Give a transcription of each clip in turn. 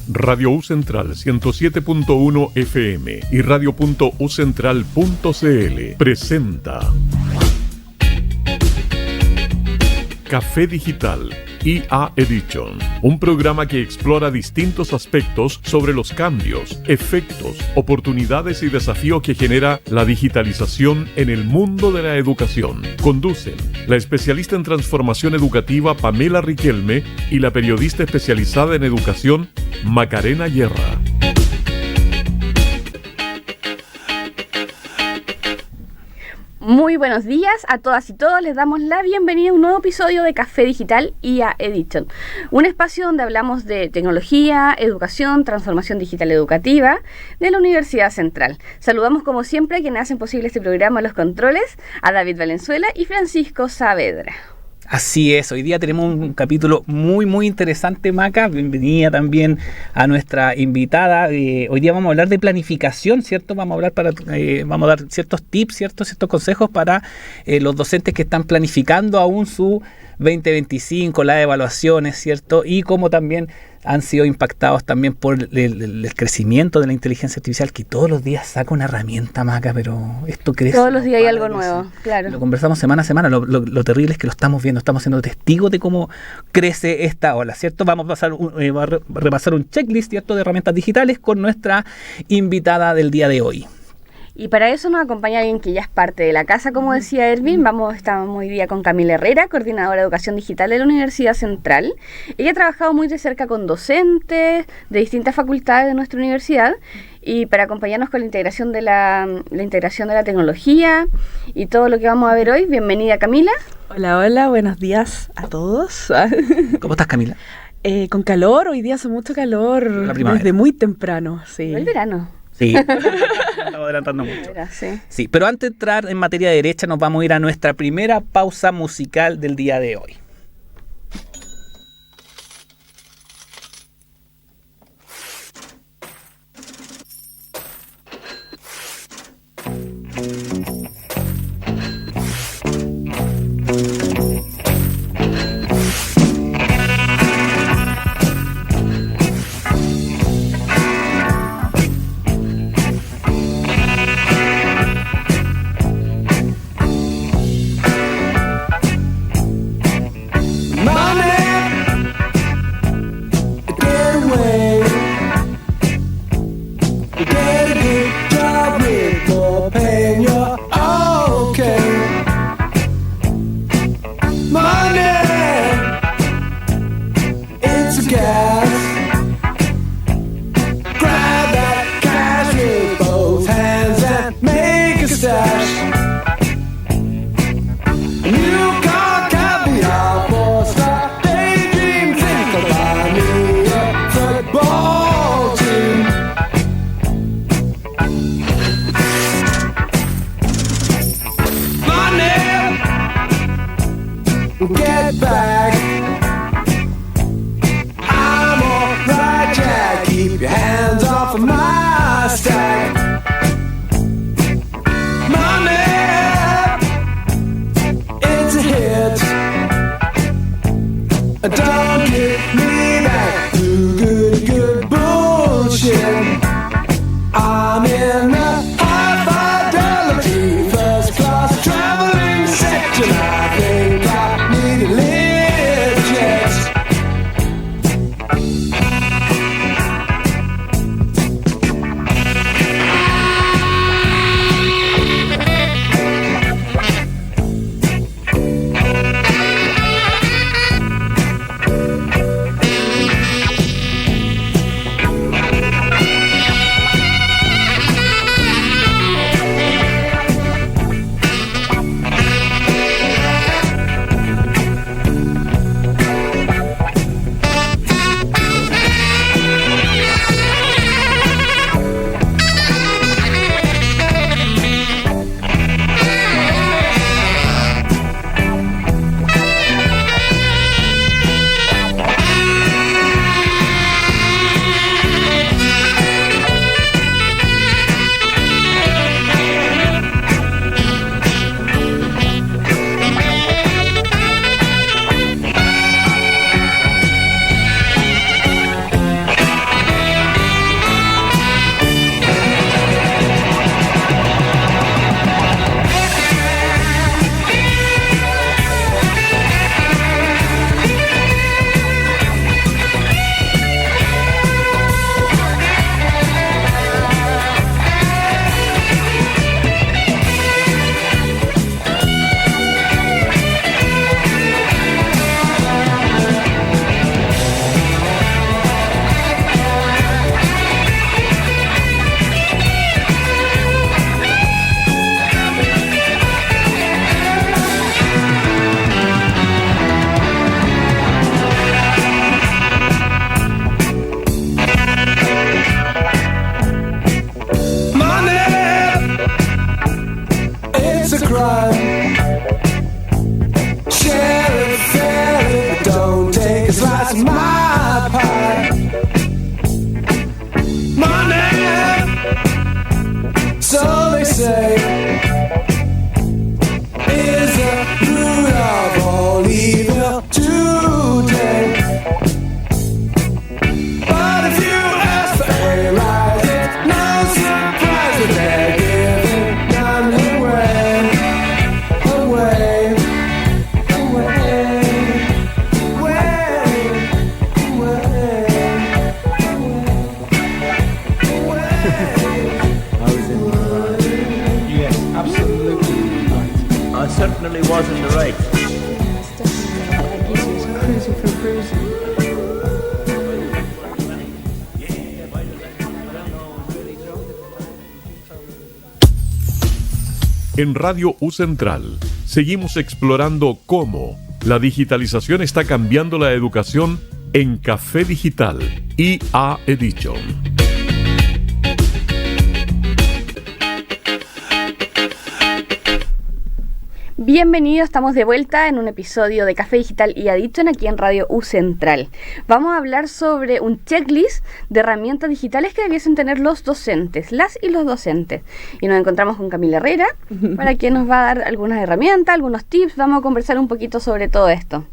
Radio U Central 107.1 FM y radio.ucentral.cl presenta Café Digital IA Edition, un programa que explora distintos aspectos sobre los cambios, efectos, oportunidades y desafíos que genera la digitalización en el mundo de la educación. Conducen la especialista en transformación educativa Pamela Riquelme y la periodista especializada en educación Macarena Guerra. Muy buenos días a todas y todos, les damos la bienvenida a un nuevo episodio de Café Digital IA Edition, un espacio donde hablamos de tecnología, educación, transformación digital educativa de la Universidad Central. Saludamos como siempre a quienes hacen posible este programa, los controles, a David Valenzuela y Francisco Saavedra. Así es, hoy día tenemos un capítulo muy interesante, Maca. Bienvenida también a nuestra invitada. Hoy día vamos a hablar de planificación, ¿cierto? Vamos a dar ciertos tips, ciertos consejos para los docentes que están planificando aún su 2025, las evaluaciones, ¿cierto? Y cómo también han sido impactados también por el crecimiento de la inteligencia artificial, que todos los días saca una herramienta, Maca, pero esto crece. Todos los días hay algo nuevo, claro. Lo conversamos semana a semana, lo terrible es que lo estamos viendo, estamos siendo testigos de cómo crece esta ola, ¿cierto? Vamos a repasar un checklist, ¿cierto?, de herramientas digitales con nuestra invitada del día de hoy. Y para eso nos acompaña alguien que ya es parte de la casa, como decía Erwin. Estamos hoy día con Camila Herrera, coordinadora de Educación Digital de la Universidad Central. Ella ha trabajado muy de cerca con docentes de distintas facultades de nuestra universidad y para acompañarnos con la integración de la integración de la tecnología y todo lo que vamos a ver hoy. Bienvenida, Camila. Hola, buenos días a todos. ¿Cómo estás, Camila? Con calor, hoy día hace mucho calor, desde muy temprano. Sí. El verano. Sí, estamos adelantando mucho. Sí, pero antes de entrar en materia de derecha, nos vamos a ir a nuestra primera pausa musical del día de hoy. fun. Share it, share it, don't take a slice of my pie. Money, so they say, is the root of all evil today. But if you ask for a rise, it's no surprise that they're giving none away, away, away, Yes, absolutely right. I certainly was in the right. En Radio U Central seguimos explorando cómo la digitalización está cambiando la educación en Café Digital IA Edition. Bienvenidos, estamos de vuelta en un episodio de Café Digital y Edition aquí en Radio U Central. Vamos a hablar sobre un checklist de herramientas digitales que debiesen tener los docentes, las y los docentes. Y nos encontramos con Camila Herrera, para quien nos va a dar algunas herramientas, algunos tips. Vamos a conversar un poquito sobre todo esto.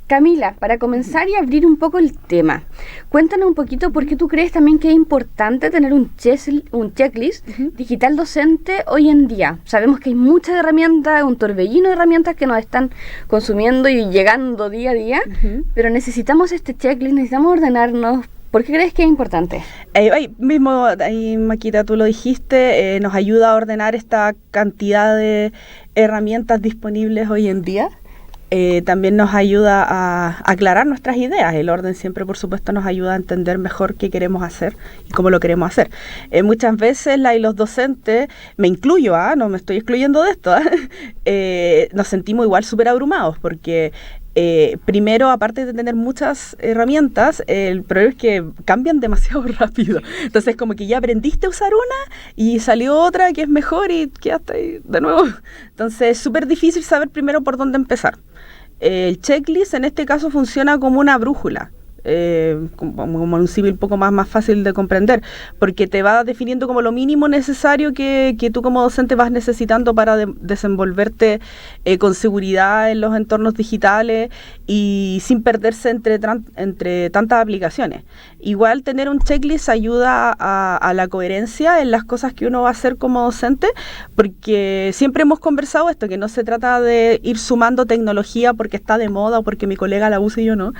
Camila, para comenzar y abrir un poco el tema, cuéntanos un poquito por qué tú crees también que es importante tener un checklist digital docente hoy en día. Sabemos que hay muchas herramientas, un torbellino de herramientas que nos están consumiendo y llegando día a día, pero necesitamos este checklist, necesitamos ordenarnos. ¿Por qué crees que es importante? Ahí, Maquita, tú lo dijiste, nos ayuda a ordenar esta cantidad de herramientas disponibles hoy en día. También nos ayuda a aclarar nuestras ideas. El orden siempre, por supuesto, nos ayuda a entender mejor qué queremos hacer y cómo lo queremos hacer. Muchas veces los docentes, me incluyo, no me estoy excluyendo de esto, nos sentimos igual súper abrumados porque primero, aparte de tener muchas herramientas, el problema es que cambian demasiado rápido. Entonces, como que ya aprendiste a usar una y salió otra que es mejor y quedaste ahí de nuevo. Entonces, es súper difícil saber primero por dónde empezar. El checklist en este caso funciona como una brújula. Como un símil un poco más fácil de comprender, porque te va definiendo como lo mínimo necesario que tú como docente vas necesitando para desenvolverte con seguridad en los entornos digitales y sin perderse entre tantas aplicaciones. Igual tener un checklist ayuda a la coherencia en las cosas que uno va a hacer como docente, porque siempre hemos conversado esto, que no se trata de ir sumando tecnología porque está de moda o porque mi colega la usa y yo no,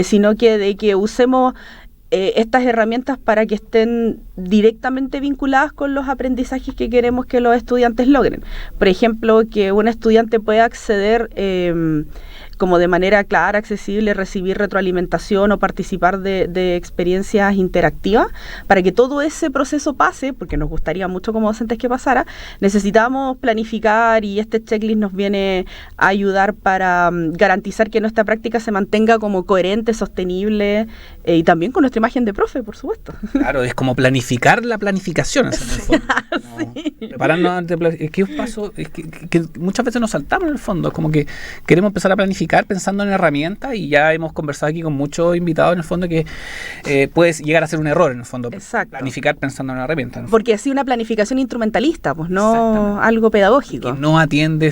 sino que que usemos estas herramientas para que estén directamente vinculadas con los aprendizajes que queremos que los estudiantes logren. Por ejemplo, que un estudiante pueda acceder como de manera clara, accesible, recibir retroalimentación o participar de experiencias interactivas. Para que todo ese proceso pase, porque nos gustaría mucho como docentes que pasara, necesitamos planificar y este checklist nos viene a ayudar para garantizar que nuestra práctica se mantenga como coherente, sostenible y también con nuestra imagen de profe, por supuesto. Claro, es como planificar la planificación. Sí. Prepararnos ¿qué paso? Es que muchas veces nos saltamos en el fondo, como que queremos empezar a planificar pensando en herramientas y ya hemos conversado aquí con muchos invitados en el fondo que puedes llegar a ser un error en el fondo. Exacto. Planificar pensando en una herramienta. Porque así una planificación instrumentalista, pues no algo pedagógico. Que no atiende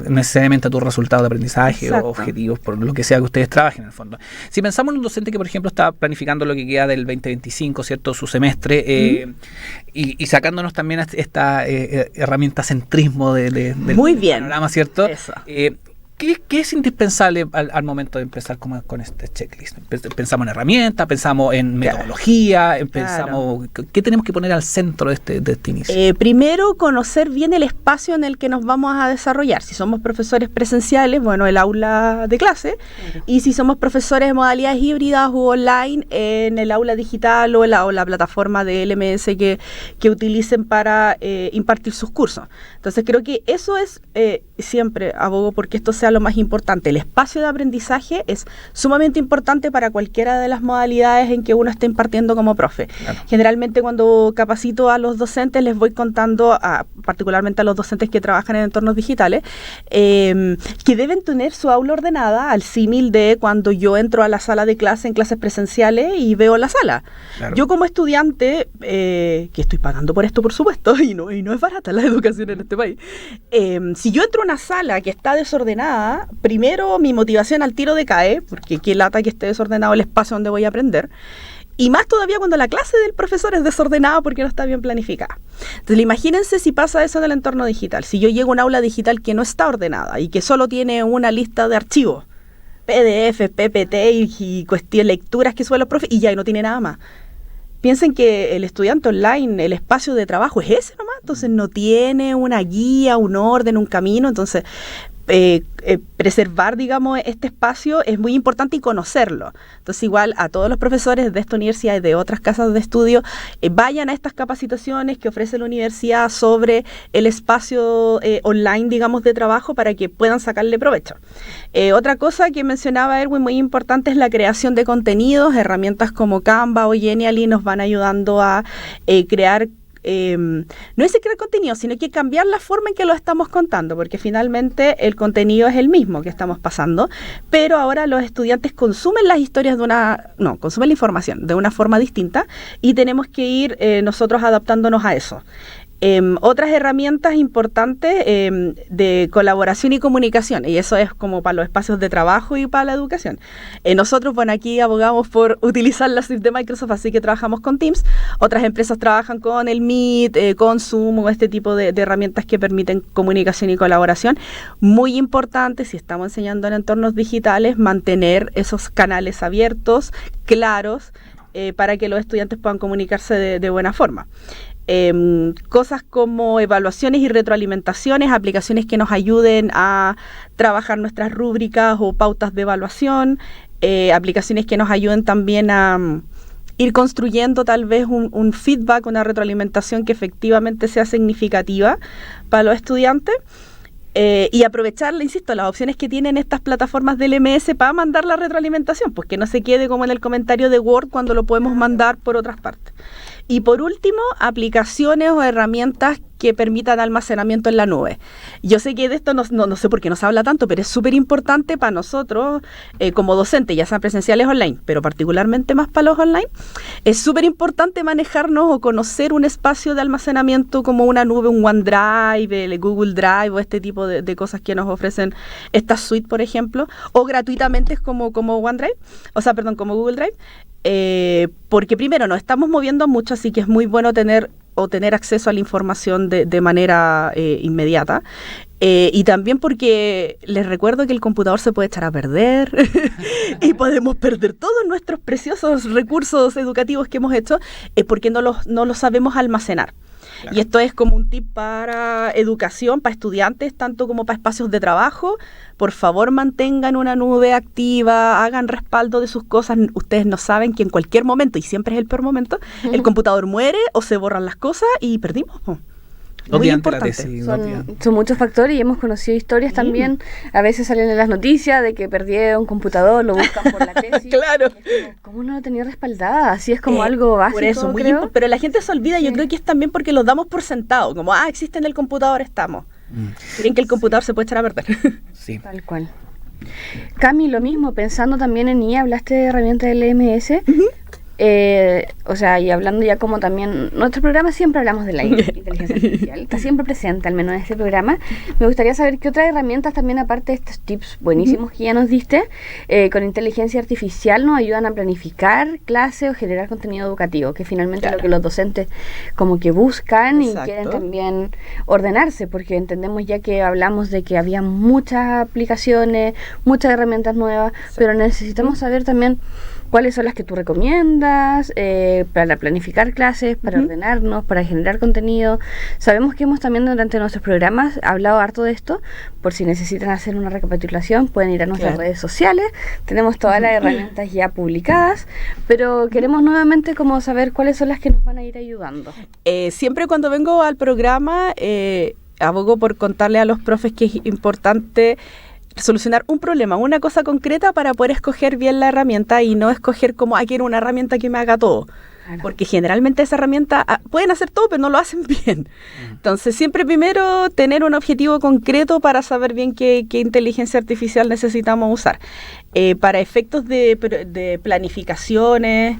necesariamente a tus resultados de aprendizaje o objetivos, por lo que sea que ustedes trabajen en el fondo. Si pensamos en un docente que, por ejemplo, está planificando lo que queda del 2025, ¿cierto? Su semestre, y sacándonos también esta herramienta centrismo del Muy bien. panorama, ¿cierto? Eso. ¿Qué es indispensable al momento de empezar con este checklist? Pensamos en herramientas, pensamos en metodología, pensamos ¿qué tenemos que poner al centro de este inicio? Primero, conocer bien el espacio en el que nos vamos a desarrollar. Si somos profesores presenciales, bueno, el aula de clase, y si somos profesores de modalidades híbridas u online, en el aula digital o la plataforma de LMS que utilicen para impartir sus cursos. Entonces, creo que eso es, siempre abogo porque esto sea sea lo más importante. El espacio de aprendizaje es sumamente importante para cualquiera de las modalidades en que uno esté impartiendo como profe. Claro. Generalmente cuando capacito a los docentes les voy contando, particularmente a los docentes que trabajan en entornos digitales, que deben tener su aula ordenada al símil de cuando yo entro a la sala de clase en clases presenciales y veo la sala. Claro. Yo como estudiante, que estoy pagando por esto por supuesto, y no es barata la educación en este país, si yo entro a una sala que está desordenada, primero mi motivación al tiro decae, porque qué lata que esté desordenado el espacio donde voy a aprender. Y más todavía cuando la clase del profesor es desordenada porque no está bien planificada. Entonces, imagínense si pasa eso en el entorno digital. Si yo llego a un aula digital que no está ordenada y que solo tiene una lista de archivos, PDF, PPT y lecturas que suelen los profes, y ya no tiene nada más. Piensen que el estudiante online, el espacio de trabajo es ese nomás, entonces no tiene una guía, un orden, un camino, entonces preservar, digamos, este espacio es muy importante y conocerlo. Entonces, igual a todos los profesores de esta universidad y de otras casas de estudio, vayan a estas capacitaciones que ofrece la universidad sobre el espacio online, digamos, de trabajo para que puedan sacarle provecho. Otra cosa que mencionaba Erwin, muy importante, es la creación de contenidos. Herramientas como Canva o Genially nos van ayudando a crear no es crear contenido, sino que cambiar la forma en que lo estamos contando, porque finalmente el contenido es el mismo que estamos pasando, pero ahora los estudiantes consumen las historias consumen la información de una forma distinta y tenemos que ir nosotros adaptándonos a eso. Otras herramientas importantes de colaboración y comunicación, y eso es como para los espacios de trabajo y para la educación. Nosotros, bueno, aquí abogamos por utilizar la suite de Microsoft, así que trabajamos con Teams. Otras empresas trabajan con el Meet, con Zoom o este tipo de herramientas que permiten comunicación y colaboración. Muy importante, si estamos enseñando en entornos digitales, mantener esos canales abiertos, claros, para que los estudiantes puedan comunicarse de buena forma. Cosas como evaluaciones y retroalimentaciones, aplicaciones que nos ayuden a trabajar nuestras rúbricas o pautas de evaluación, aplicaciones que nos ayuden también a ir construyendo tal vez un feedback, una retroalimentación que efectivamente sea significativa para los estudiantes. Y aprovechar, insisto, las opciones que tienen estas plataformas del LMS para mandar la retroalimentación, pues que no se quede como en el comentario de Word cuando lo podemos mandar por otras partes. Y por último, aplicaciones o herramientas que permitan almacenamiento en la nube. Yo sé que de esto no sé por qué no se habla tanto, pero es súper importante para nosotros como docentes, ya sean presenciales o online, pero particularmente más para los online. Es súper importante manejarnos o conocer un espacio de almacenamiento como una nube, un OneDrive, el Google Drive o este tipo de cosas que nos ofrecen esta suite, por ejemplo, o gratuitamente como OneDrive, como Google Drive. Porque primero nos estamos moviendo mucho, así que es muy bueno tener acceso a la información de manera inmediata. Y también porque les recuerdo que el computador se puede echar a perder y podemos perder todos nuestros preciosos recursos educativos que hemos hecho porque no los sabemos almacenar. Claro. Y esto es como un tip para educación, para estudiantes, tanto como para espacios de trabajo. Por favor, mantengan una nube activa, hagan respaldo de sus cosas. Ustedes no saben que en cualquier momento, y siempre es el peor momento, el computador muere o se borran las cosas y perdimos. Muy importante. Son muchos factores y hemos conocido historias también. A veces salen en las noticias de que perdieron un computador, lo buscan por la tesis. Claro. ¿Cómo no lo tenía respaldada? Así es como algo básico. Por eso, pero la gente se olvida. Sí. Yo creo que es también porque los damos por sentado. Como, existe en el computador, estamos. Creen que el computador se puede echar a perder. Sí. Tal cual. Cami, lo mismo, pensando también en IA, hablaste de herramientas del LMS. Y hablando ya como también, nuestro programa siempre hablamos de la inteligencia artificial, está siempre presente, al menos en este programa. Me gustaría saber qué otras herramientas también, aparte de estos tips buenísimos que ya nos diste, con inteligencia artificial nos ayudan a planificar clases o generar contenido educativo, que finalmente es lo que los docentes como que buscan. Exacto. Y quieren también ordenarse, porque entendemos ya que hablamos de que había muchas aplicaciones, muchas herramientas nuevas, pero necesitamos saber también cuáles son las que tú recomiendas para planificar clases, para ordenarnos, para generar contenido. Sabemos que hemos también durante nuestros programas hablado harto de esto. Por si necesitan hacer una recapitulación, pueden ir a nuestras redes sociales. Tenemos todas las herramientas ya publicadas, pero queremos nuevamente como saber cuáles son las que nos van a ir ayudando. Siempre cuando vengo al programa, abogo por contarle a los profes que es importante solucionar un problema, una cosa concreta para poder escoger bien la herramienta y no escoger como, quiero una herramienta que me haga todo. Porque generalmente esa herramienta pueden hacer todo, pero no lo hacen bien. Entonces, siempre primero tener un objetivo concreto para saber bien qué inteligencia artificial necesitamos usar. Para efectos de planificaciones,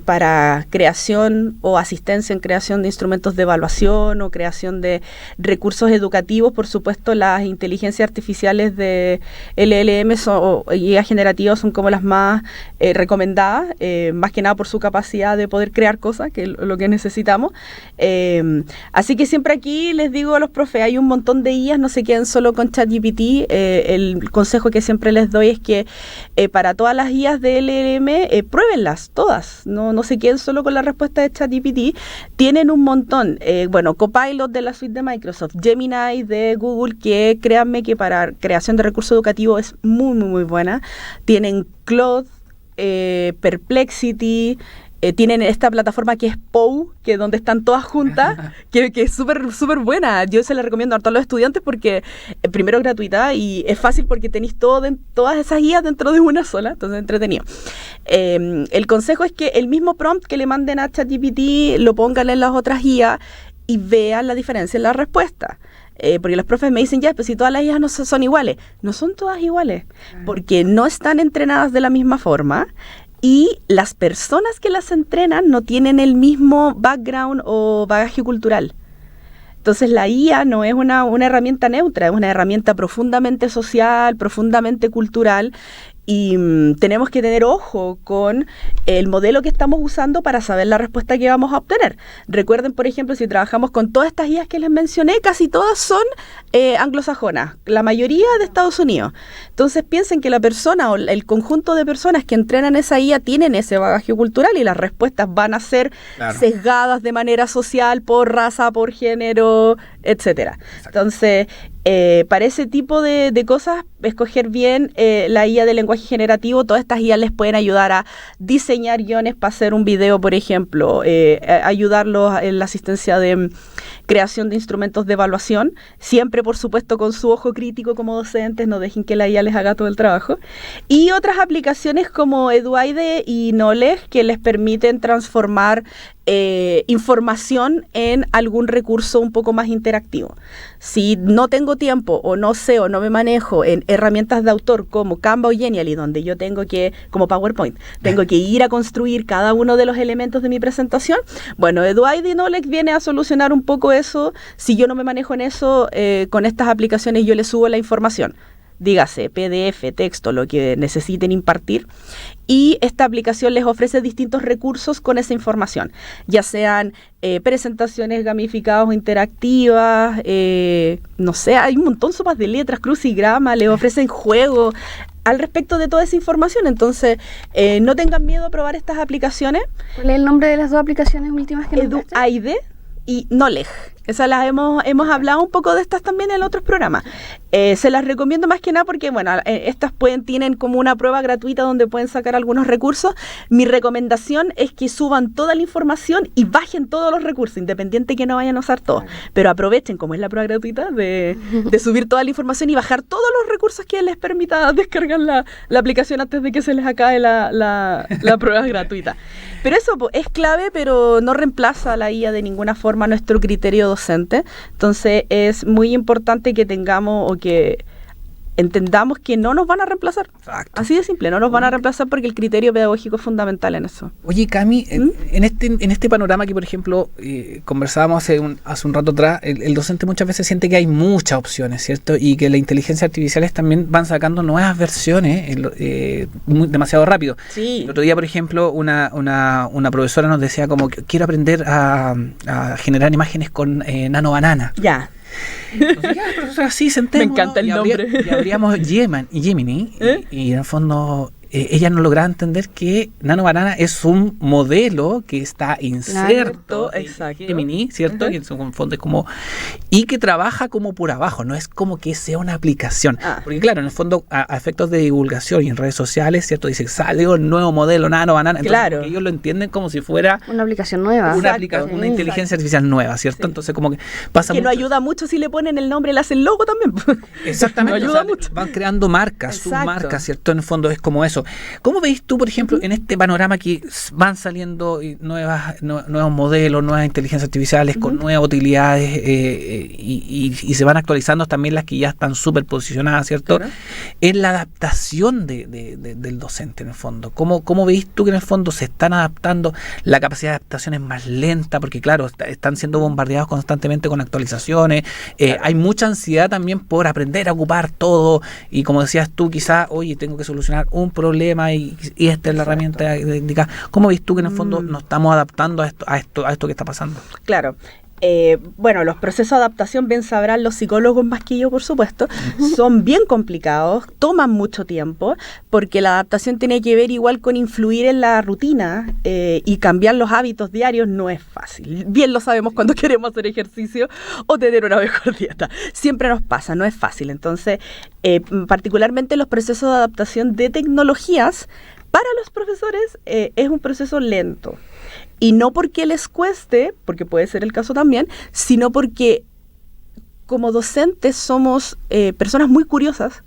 para creación o asistencia en creación de instrumentos de evaluación o creación de recursos educativos, por supuesto, las inteligencias artificiales de LLM o IA generativas son como las más recomendadas, más que nada por su capacidad de poder crear cosas, que es lo que necesitamos. Así que siempre aquí les digo a los profes, hay un montón de IAs, no se queden solo con ChatGPT. El consejo que siempre les doy es que para todas las IAs de LLM, pruébenlas todas, no se queden solo con la respuesta de ChatGPT. Tienen un montón, Copilot de la suite de Microsoft, Gemini de Google, que créanme que para creación de recursos educativos es muy, muy, muy buena. Tienen Claude, Perplexity, tienen esta plataforma que es POU, que es donde están todas juntas, que es súper súper buena. Yo se la recomiendo a todos los estudiantes porque primero es gratuita y es fácil porque tenéis todas esas guías dentro de una sola, entonces entretenido. El consejo es que el mismo prompt que le manden a ChatGPT lo pongan en las otras guías y vean la diferencia en la respuesta. Porque los profes me dicen, ya, pues si todas las IAs no son iguales. No son todas iguales, porque no están entrenadas de la misma forma. Y las personas que las entrenan no tienen el mismo background o bagaje cultural. Entonces la IA no es una herramienta neutra, es una herramienta profundamente social, profundamente cultural, y tenemos que tener ojo con el modelo que estamos usando para saber la respuesta que vamos a obtener. Recuerden, por ejemplo, si trabajamos con todas estas IAs que les mencioné, casi todas son anglosajonas, la mayoría de Estados Unidos. Entonces piensen que la persona o el conjunto de personas que entrenan esa IA tienen ese bagaje cultural y las respuestas van a ser sesgadas de manera social por raza, por género, etcétera. Entonces, para ese tipo de cosas, escoger bien la IA de lenguaje generativo. Todas estas IA les pueden ayudar a diseñar guiones para hacer un video, por ejemplo, ayudarlos en la asistencia de creación de instrumentos de evaluación, siempre por supuesto con su ojo crítico como docentes, no dejen que la IA les haga todo el trabajo, y otras aplicaciones como Eduaide y Knowledge que les permiten transformar información en algún recurso un poco más interactivo. Si no tengo tiempo o no sé o no me manejo en herramientas de autor como Canva o Genially, donde yo tengo que, como PowerPoint, tengo que ir a construir cada uno de los elementos de mi presentación, bueno, Eduaide y Knowledge viene a solucionar un poco eso. Si yo no me manejo en eso, con estas aplicaciones yo les subo la información, dígase PDF, texto, lo que necesiten impartir, y esta aplicación les ofrece distintos recursos con esa información, ya sean presentaciones gamificadas o interactivas, no sé, hay un montón, sopas de letras, crucigrama, les ofrecen juegos al respecto de toda esa información. Entonces, no tengan miedo a probar estas aplicaciones. ¿Cuál es el nombre de las dos aplicaciones últimas que nombraste? Eduaide y Knowledge. Esas las hemos hablado un poco de estas también en otros programas. Se las recomiendo más que nada porque, bueno, estas tienen como una prueba gratuita donde pueden sacar algunos recursos. Mi recomendación es que suban toda la información y bajen todos los recursos, independiente que no vayan a usar todos. Pero aprovechen, como es la prueba gratuita, de subir toda la información y bajar todos los recursos que les permita descargar la aplicación antes de que se les acabe la prueba gratuita. Pero eso es clave, pero no reemplaza a la IA de ninguna forma nuestro criterio docente. Entonces es muy importante que tengamos o que entendamos que no nos van a reemplazar. Exacto. Así de simple, no nos van a reemplazar porque el criterio pedagógico es fundamental en eso. Oye, Cami, en este panorama que, por ejemplo, conversábamos hace un rato atrás, el docente muchas veces siente que hay muchas opciones, ¿cierto? Y que las inteligencias artificiales también van sacando nuevas versiones demasiado rápido. Sí. El otro día, por ejemplo, una profesora nos decía como que quiero aprender a generar imágenes con Nano Banana. Ya. Entonces, profesora, sí, sentémonos. Me encanta el nombre. Y abríamos Gemini y en el fondo ella no lograba entender que Nano Banana es un modelo que está inserto en exacto. Gemini, ¿cierto? Que en su fondo es como, y que trabaja como por abajo, no es como que sea una aplicación. Porque claro, en el fondo, a efectos de divulgación y en redes sociales, ¿cierto? Dice, salió el nuevo modelo Nano Banana. Entonces, Claro. como que ellos lo entienden como si fuera Una aplicación nueva. una inteligencia artificial nueva, ¿cierto? Entonces como que pasa Que no mucho. ayuda mucho si le ponen el nombre, le hacen logo también. Exactamente, No ayuda o sea, mucho. van creando marcas, Exacto. submarcas, ¿cierto? En el fondo es como eso. ¿Cómo veis tú, por ejemplo, en este panorama que van saliendo nuevos modelos, nuevas inteligencias artificiales con nuevas utilidades y se van actualizando también las que ya están súper posicionadas, ¿cierto? Claro. En la adaptación del docente, en el fondo. ¿Cómo veis tú que en el fondo se están adaptando? La capacidad de adaptación es más lenta porque, claro, están siendo bombardeados constantemente con actualizaciones. Hay mucha ansiedad también por aprender a ocupar todo y, como decías tú, quizás, oye, tengo que solucionar un problema y esta es la herramienta indicada. ¿Cómo ves tú que en el fondo nos estamos adaptando a esto que está pasando? Claro. Bueno, los procesos de adaptación, bien sabrán los psicólogos más que yo, por supuesto, son bien complicados, toman mucho tiempo, porque la adaptación tiene que ver igual con influir en la rutina y cambiar los hábitos diarios no es fácil. Bien lo sabemos cuando queremos hacer ejercicio o tener una mejor dieta. Siempre nos pasa, no es fácil. Entonces, particularmente los procesos de adaptación de tecnologías, para los profesores es un proceso lento. Y no porque les cueste, porque puede ser el caso también, sino porque como docentes somos personas muy curiosas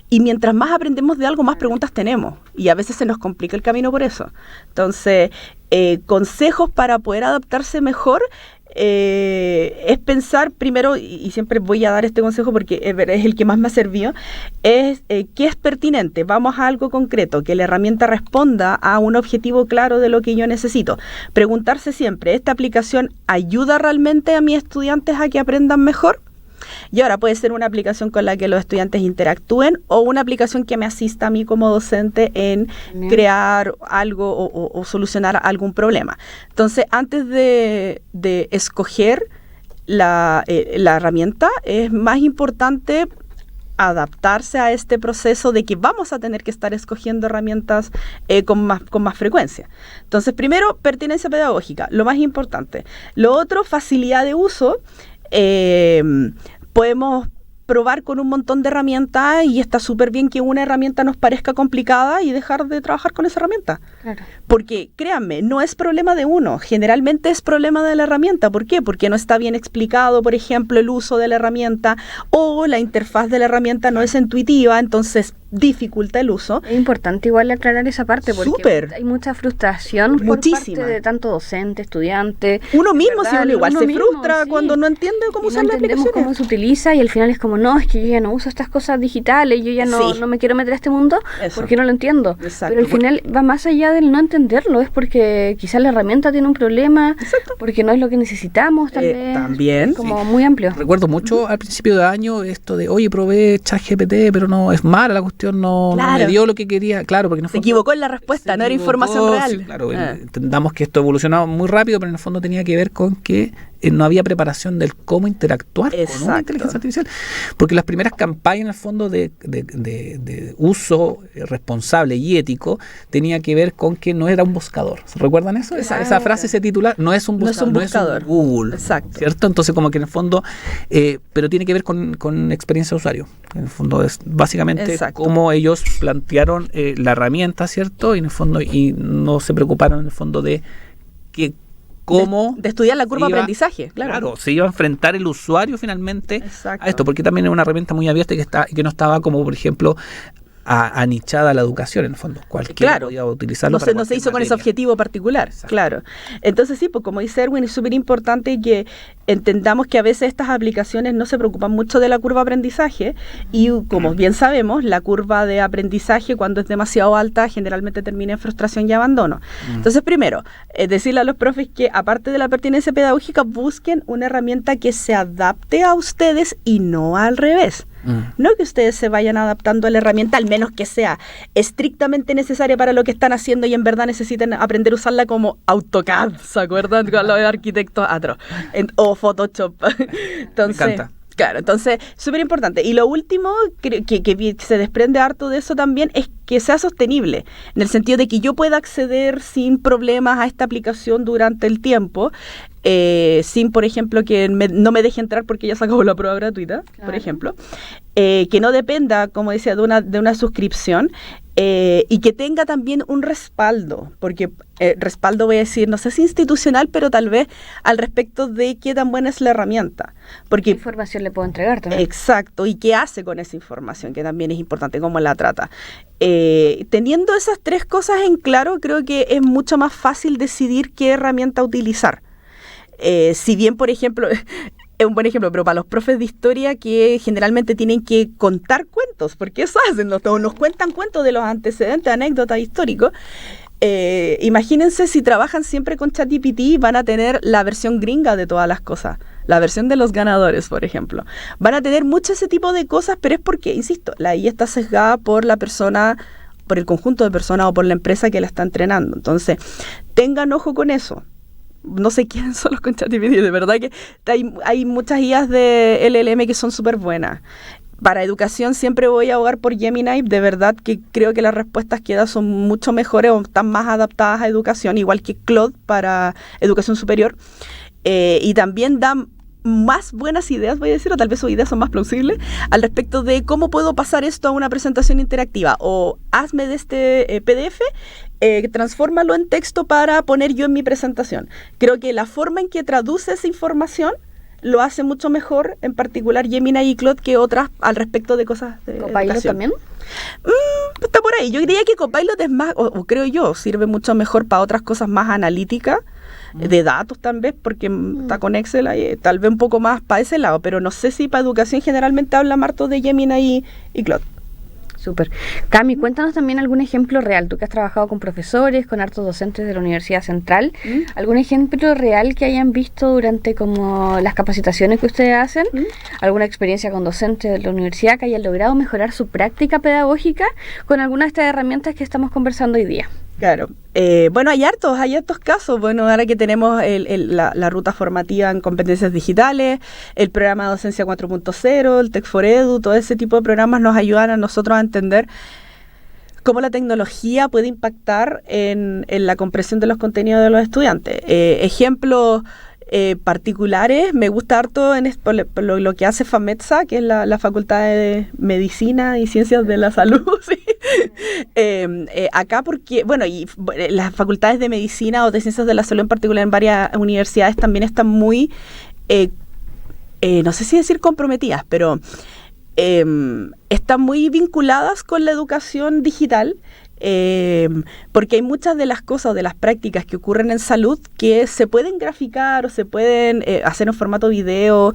y mientras más aprendemos de algo, más preguntas tenemos. Y a veces se nos complica el camino por eso. Entonces, consejos para poder adaptarse mejor es pensar primero, y siempre voy a dar este consejo porque es el que más me ha servido, es qué es pertinente. Vamos a algo concreto, que la herramienta responda a un objetivo claro de lo que yo necesito. Preguntarse siempre, ¿esta aplicación ayuda realmente a mis estudiantes a que aprendan mejor? Y ahora puede ser una aplicación con la que los estudiantes interactúen o una aplicación que me asista a mí como docente en crear algo o solucionar algún problema. Entonces, antes de escoger la herramienta, es más importante adaptarse a este proceso de que vamos a tener que estar escogiendo herramientas con más frecuencia. Entonces, primero, pertinencia pedagógica, lo más importante. Lo otro, facilidad de uso. Podemos probar con un montón de herramientas y está súper bien que una herramienta nos parezca complicada y dejar de trabajar con esa herramienta. Claro. Porque, créanme, no es problema de uno, generalmente es problema de la herramienta. ¿Por qué? Porque no está bien explicado, por ejemplo, el uso de la herramienta o la interfaz de la herramienta no es intuitiva, entonces dificulta el uso. Es importante igual aclarar esa parte porque Súper. hay mucha frustración Muchísima. por parte de tanto docente, estudiante. Uno De mismo, si verdad, uno igual se mismo, frustra sí. cuando no entiende cómo Y usar no la entendemos aplicación. cómo se utiliza y al final es como, no, es que yo ya no uso estas cosas digitales, yo ya Sí. no me quiero meter a este mundo Eso. porque no lo entiendo. Exacto. Pero al final va más allá del no entenderlo, es porque quizás la herramienta tiene un problema, porque no es lo que necesitamos tal vez. También. Es como muy amplio. Recuerdo mucho al principio de año esto de, oye, probé ChatGPT, pero no, es mala la cuestión, no Claro. me dio lo que quería. Claro, porque no Se equivocó en la respuesta, no era información real. Sí, claro, entendamos que esto evolucionó muy rápido, pero en el fondo tenía que ver con que no había preparación del cómo interactuar con una Exacto. inteligencia artificial. Porque las primeras campañas, en el fondo, de uso responsable y ético, tenía que ver con que no era un buscador. ¿Recuerdan eso? Esa frase se titula, no es un No es un buscador, buscador. Google. Exacto. ¿Cierto? Entonces, como que en el fondo, pero tiene que ver con experiencia de usuario. En el fondo es básicamente Exacto. cómo ellos plantearon la herramienta, ¿cierto? Y en el fondo, y no se preocuparon en el fondo de que cómo de estudiar la curva de iba- aprendizaje, claro. se iba a enfrentar el usuario finalmente Exacto. a esto, porque también es una herramienta muy abierta y que no estaba como, por ejemplo, anichada a la educación, en el fondo. Cualquiera Claro. podía utilizarlo. No para se cualquier hizo con ese materia. objetivo particular, Exacto. claro. Entonces sí, pues como dice Erwin, es súper importante que entendamos que a veces estas aplicaciones no se preocupan mucho de la curva de aprendizaje y como bien sabemos, la curva de aprendizaje cuando es demasiado alta generalmente termina en frustración y abandono. Entonces primero, decirle a los profes que aparte de la pertinencia pedagógica busquen una herramienta que se adapte a ustedes y no al revés. No que ustedes se vayan adaptando a la herramienta, al menos que sea estrictamente necesaria para lo que están haciendo y en verdad necesiten aprender a usarla como AutoCAD, ¿se acuerdan? Con los arquitectos atroz. O Photoshop. Entonces, Me encanta. Claro, entonces, súper importante. Y lo último que se desprende harto de eso también es que sea sostenible, en el sentido de que yo pueda acceder sin problemas a esta aplicación durante el tiempo, sin, por ejemplo, que no me deje entrar porque ya se acabó la prueba gratuita, por ejemplo, que no dependa, como decía, de una suscripción, y que tenga también un respaldo, porque respaldo voy a decir, no sé si institucional, pero tal vez al respecto de qué tan buena es la herramienta. Porque, ¿qué información le puedo entregar también? Exacto, y qué hace con esa información, que también es importante, cómo la trata. Teniendo esas tres cosas en claro, creo que es mucho más fácil decidir qué herramienta utilizar. Si bien, por ejemplo, es un buen ejemplo, pero para los profes de historia que generalmente tienen que contar cuentos, porque eso hacen, nos cuentan cuentos de los antecedentes, anécdotas históricos. Imagínense si trabajan siempre con ChatGPT, van a tener la versión gringa de todas las cosas, la versión de los ganadores, por ejemplo. Van a tener mucho ese tipo de cosas, pero es porque, insisto, la IA está sesgada por la persona, por el conjunto de personas o por la empresa que la está entrenando. Entonces, tengan ojo con eso. No se queden solos con ChatGPT, de verdad que hay muchas IAs de LLM que son súper buenas. Para educación siempre voy a abogar por Gemini, de verdad que creo que las respuestas que da son mucho mejores o están más adaptadas a educación, igual que Claude para educación superior, y también dan más buenas ideas, voy a decir, o tal vez sus ideas son más plausibles, al respecto de cómo puedo pasar esto a una presentación interactiva, o hazme de este PDF, transfórmalo en texto para poner yo en mi presentación. Creo que la forma en que traduce esa información lo hace mucho mejor, en particular Gemini y Claude, que otras al respecto de cosas de ¿Copilot educación. también? Está por ahí. Yo diría que Copilot es más, o creo yo, sirve mucho mejor para otras cosas más analíticas, de datos también, porque está con Excel ahí, tal vez un poco más para ese lado, pero no sé si para educación generalmente habla Marto de Gemini y Claude. Súper. Cami, cuéntanos también algún ejemplo real. Tú que has trabajado con profesores, con hartos docentes de la Universidad Central, ¿algún ejemplo real que hayan visto durante como las capacitaciones que ustedes hacen? ¿Alguna experiencia con docentes de la universidad que hayan logrado mejorar su práctica pedagógica con alguna de estas herramientas que estamos conversando hoy día? Claro. Bueno, hay hartos casos. Bueno, ahora que tenemos la ruta formativa en competencias digitales, el programa de docencia 4.0, el Tech4Edu, todo ese tipo de programas nos ayudan a nosotros a entender cómo la tecnología puede impactar en la comprensión de los contenidos de los estudiantes. Ejemplos particulares, me gusta harto por lo que hace FAMETSA, que es la Facultad de Medicina y Ciencias de la Salud, ¿sí? Acá porque, bueno, y las facultades de Medicina o de Ciencias de la Salud en particular en varias universidades también están muy, no sé si decir comprometidas, pero están muy vinculadas con la educación digital, porque hay muchas de las cosas o de las prácticas que ocurren en salud que se pueden graficar o se pueden hacer en formato video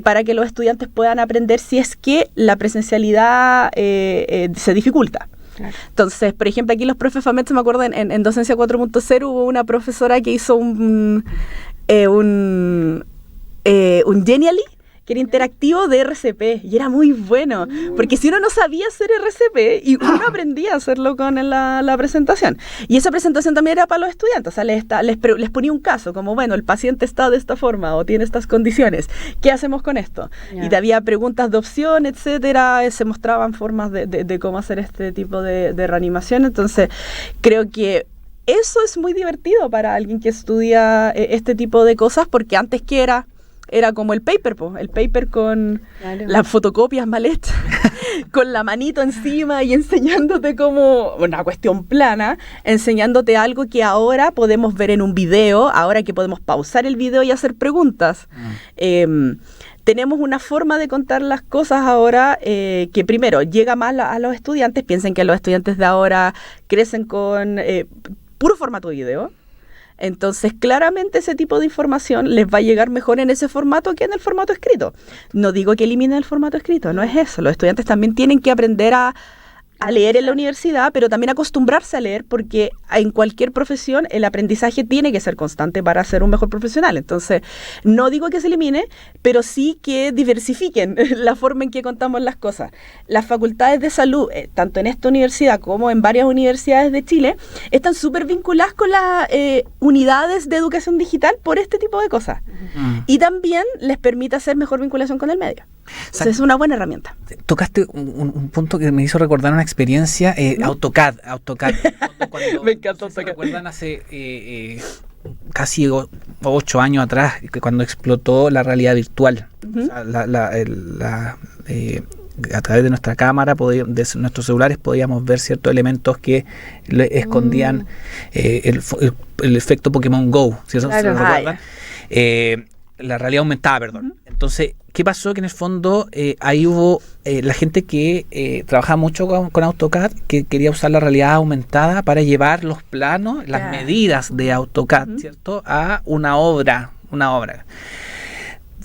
para que los estudiantes puedan aprender si es que la presencialidad se dificulta. Claro. Entonces, por ejemplo, aquí los profes FAMET, me acuerdo, en Docencia 4.0 hubo una profesora que hizo un Genially, que era interactivo de RCP, y era muy bueno, porque si uno no sabía hacer RCP, y uno aprendía a hacerlo con la presentación, y esa presentación también era para los estudiantes, o sea, les ponía un caso, como, bueno, el paciente está de esta forma, o tiene estas condiciones, ¿qué hacemos con esto? Yeah. Y había preguntas de opción, etcétera, se mostraban formas de cómo hacer este tipo de reanimación. Entonces, creo que eso es muy divertido para alguien que estudia este tipo de cosas, porque antes que era como el paper con las fotocopias mal hechas, con la manito encima y enseñándote como una cuestión plana, enseñándote algo que ahora podemos ver en un video, ahora que podemos pausar el video y hacer preguntas. Tenemos una forma de contar las cosas ahora que primero llega más a los estudiantes. Piensen que los estudiantes de ahora crecen con puro formato video. Entonces, claramente ese tipo de información les va a llegar mejor en ese formato que en el formato escrito. No digo que eliminen el formato escrito, no es eso. Los estudiantes también tienen que aprender a leer en la universidad, pero también acostumbrarse a leer, porque en cualquier profesión el aprendizaje tiene que ser constante para ser un mejor profesional. Entonces, no digo que se elimine, pero sí que diversifiquen la forma en que contamos las cosas. Las facultades de salud, tanto en esta universidad como en varias universidades de Chile, están súper vinculadas con las unidades de educación digital por este tipo de cosas. Y también les permite hacer mejor vinculación con el medio. Entonces, es una buena herramienta. Tocaste un punto que me hizo recordar una experiencia, AutoCAD. Me encanta ¿se AutoCAD. recuerdan hace casi 8 años atrás, que cuando explotó la realidad virtual? O sea, a través de nuestra cámara, de nuestros celulares, podíamos ver ciertos elementos que escondían el efecto Pokémon Go, ¿cierto? Claro. ¿Se lo recuerdan? La realidad aumentada, perdón. Entonces, ¿qué pasó? Que en el fondo ahí hubo la gente que trabajaba mucho con AutoCAD, que quería usar la realidad aumentada para llevar los planos, las medidas de AutoCAD, ¿cierto? A una obra.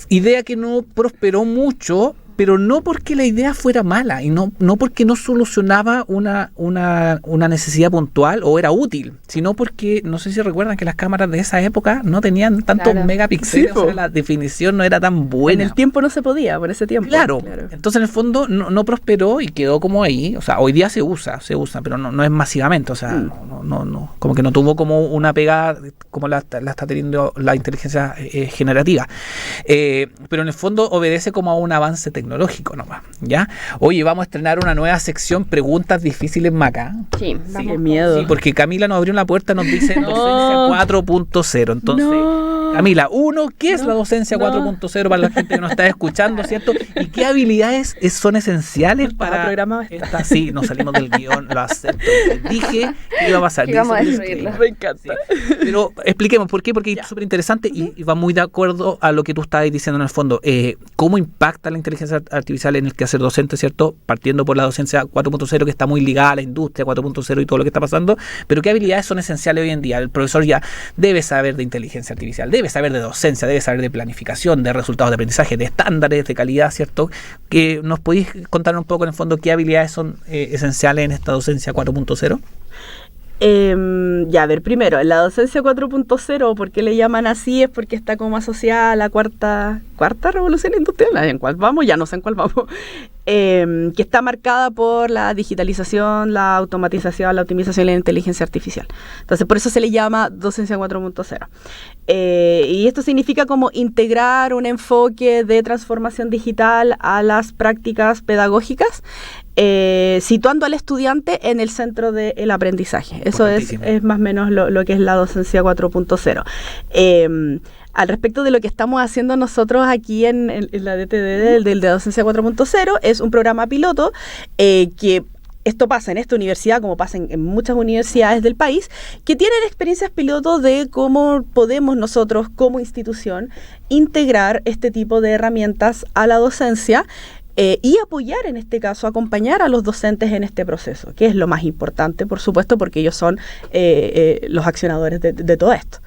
Idea que no prosperó mucho, pero no porque la idea fuera mala y no porque no solucionaba una necesidad puntual o era útil, sino porque, no sé si recuerdan que las cámaras de esa época no tenían tantos megapíxeles, o sea, la definición no era tan buena. En el tiempo no se podía, por ese tiempo. Claro. Entonces en el fondo no prosperó y quedó como ahí. O sea, hoy día se usa, pero no es masivamente. O sea, no, como que no tuvo como una pegada como la está teniendo la inteligencia generativa. Pero en el fondo obedece como a un avance tecnológico nomás, ¿ya? Oye, vamos a estrenar una nueva sección, preguntas difíciles, Maca. Sí, Qué miedo. Sí, porque Camila nos abrió una puerta, nos dice docencia 4.0. Entonces, Camila, ¿qué es la docencia 4.0 para la gente que nos está escuchando, ¿cierto? ¿Y qué habilidades son esenciales para programado esta? Sí, nos salimos del guión, lo acepto. Dije que iba a pasar. Que vamos a destruirlo. Me encanta. Sí. Pero expliquemos por qué, porque es súper interesante y va muy de acuerdo a lo que tú estabas diciendo en el fondo. ¿Cómo impacta la inteligencia artificial en el quehacer docente, ¿cierto? Partiendo por la docencia 4.0, que está muy ligada a la industria 4.0 y todo lo que está pasando, pero ¿qué habilidades son esenciales hoy en día? El profesor ya debe saber de inteligencia artificial, debe saber de docencia, debe saber de planificación, de resultados de aprendizaje, de estándares de calidad, ¿cierto? Que nos podéis contar un poco en el fondo qué habilidades son esenciales en esta docencia 4.0. Ya, a ver, primero, la docencia 4.0, ¿por qué le llaman así? Es porque está como asociada a la cuarta revolución industrial. ¿En cuál vamos? Ya no sé en cuál vamos. Que está marcada por la digitalización, la automatización, la optimización y la inteligencia artificial. Entonces, por eso se le llama docencia 4.0. Y esto significa como integrar un enfoque de transformación digital a las prácticas pedagógicas, situando al estudiante en el centro del aprendizaje. Eso es más o menos lo que es la docencia 4.0. Al respecto de lo que estamos haciendo nosotros aquí en la DTD de docencia 4.0, es un programa piloto que esto pasa en esta universidad, como pasa en muchas universidades del país, que tienen experiencias piloto de cómo podemos nosotros como institución integrar este tipo de herramientas a la docencia y apoyar, en este caso, acompañar a los docentes en este proceso, que es lo más importante, por supuesto, porque ellos son los accionadores de todo esto.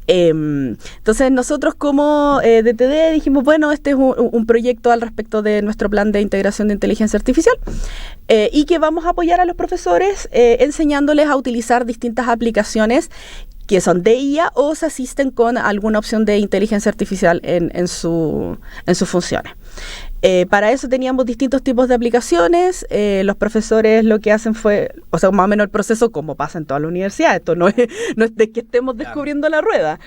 Entonces nosotros como DTD dijimos, bueno, este es un proyecto al respecto de nuestro plan de integración de inteligencia artificial y que vamos a apoyar a los profesores enseñándoles a utilizar distintas aplicaciones que son de IA o se asisten con alguna opción de inteligencia artificial en sus funciones. Para eso teníamos distintos tipos de aplicaciones. Los profesores lo que hacen fue, o sea, más o menos el proceso como pasa en toda la universidad. Esto no es de que estemos descubriendo la rueda.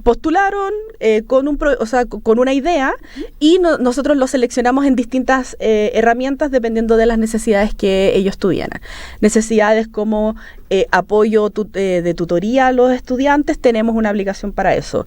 Postularon con una idea y nosotros lo seleccionamos en distintas herramientas dependiendo de las necesidades que ellos tuvieran. Necesidades como apoyo de tutoría a los estudiantes, tenemos una aplicación para eso.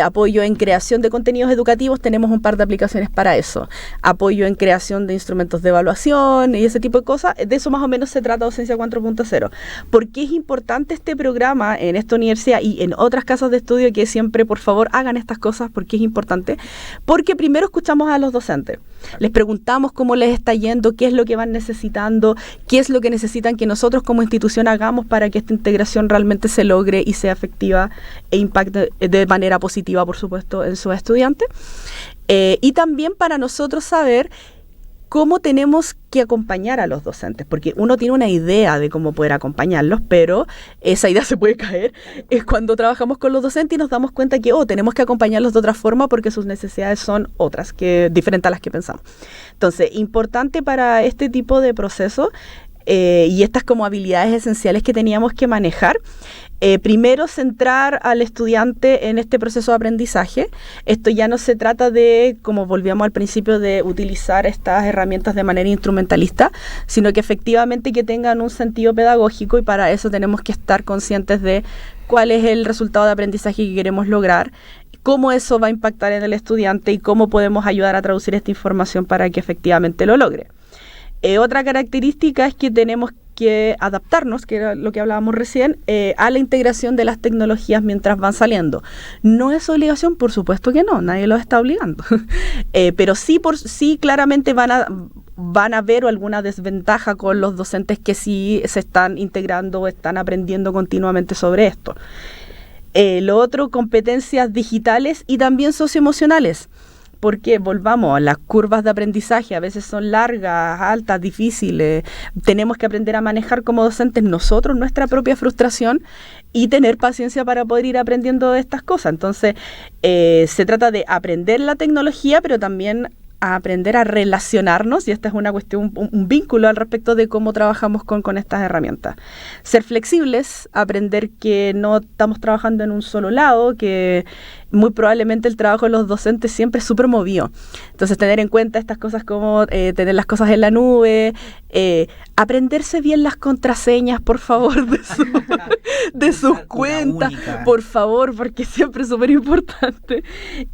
Apoyo en creación de contenidos educativos, tenemos un par de aplicaciones para eso. Apoyo en creación de instrumentos de evaluación y ese tipo de cosas. De eso más o menos se trata Docencia 4.0. ¿Por qué es importante este programa en esta universidad y en otras casas de estudio que siempre, por favor, hagan estas cosas? ¿Por qué es importante? Porque primero escuchamos a los docentes. Les preguntamos cómo les está yendo, qué es lo que van necesitando, qué es lo que necesitan que nosotros como institución hagamos para que esta integración realmente se logre y sea efectiva e impacte de manera positiva, por supuesto, en sus estudiantes. Y también para nosotros saber cómo tenemos que acompañar a los docentes, porque uno tiene una idea de cómo poder acompañarlos, pero esa idea se puede caer cuando trabajamos con los docentes y nos damos cuenta que tenemos que acompañarlos de otra forma porque sus necesidades son otras, diferentes a las que pensamos. Entonces, importante para este tipo de proceso y estas como habilidades esenciales que teníamos que manejar, primero centrar al estudiante en este proceso de aprendizaje. Esto ya no se trata de, como volvíamos al principio, de utilizar estas herramientas de manera instrumentalista, sino que efectivamente que tengan un sentido pedagógico, y para eso tenemos que estar conscientes de cuál es el resultado de aprendizaje que queremos lograr, cómo eso va a impactar en el estudiante y cómo podemos ayudar a traducir esta información para que efectivamente lo logre. Otra característica es que tenemos que adaptarnos, que era lo que hablábamos recién, a la integración de las tecnologías mientras van saliendo. No es obligación, por supuesto que no, nadie los está obligando, pero sí claramente van a ver alguna desventaja con los docentes que sí se están integrando o están aprendiendo continuamente sobre esto. Lo otro, competencias digitales y también socioemocionales. Porque volvamos, las curvas de aprendizaje a veces son largas, altas, difíciles. Tenemos que aprender a manejar como docentes nosotros nuestra propia frustración y tener paciencia para poder ir aprendiendo estas cosas. Entonces, se trata de aprender la tecnología, pero también a aprender a relacionarnos, y esta es una cuestión, un vínculo al respecto de cómo trabajamos con estas herramientas. Ser flexibles, aprender que no estamos trabajando en un solo lado, que muy probablemente el trabajo de los docentes siempre es súper movido. Entonces, tener en cuenta estas cosas como tener las cosas en la nube, aprenderse bien las contraseñas, por favor, de sus cuentas, por favor, porque siempre es súper importante.